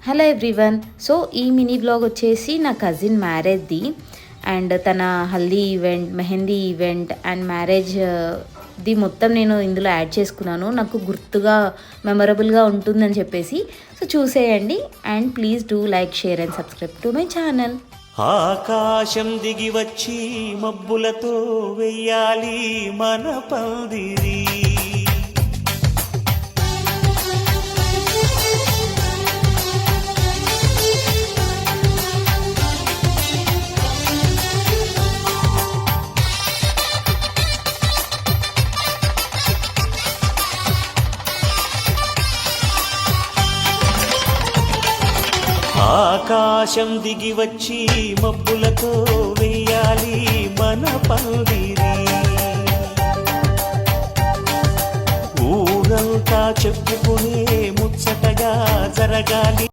Hello everyone. So ఈ mini blog వచ్చేసి నా కజిన్ మ్యారేజ్ది అండ్ తన haldi event, mehndi event and marriage the మొత్తం నేను ఇందులో యాడ్ చేసుకున్నాను. నాకు గుర్తుగా మెమరబుల్గా ఉంటుందని చెప్పేసి. సో చూసేయండి and please do like, share and subscribe to my channel. ఆకాశం దిగి వచ్చి మబ్బులతో వెయ్యాలి మన పందిరి. ఆకాశం దిగి వచ్చి మబ్బులతో వెయ్యాలి మన పందిరి. ఊరంతా చెప్పుకునే ముచ్చటగా జరగాలి.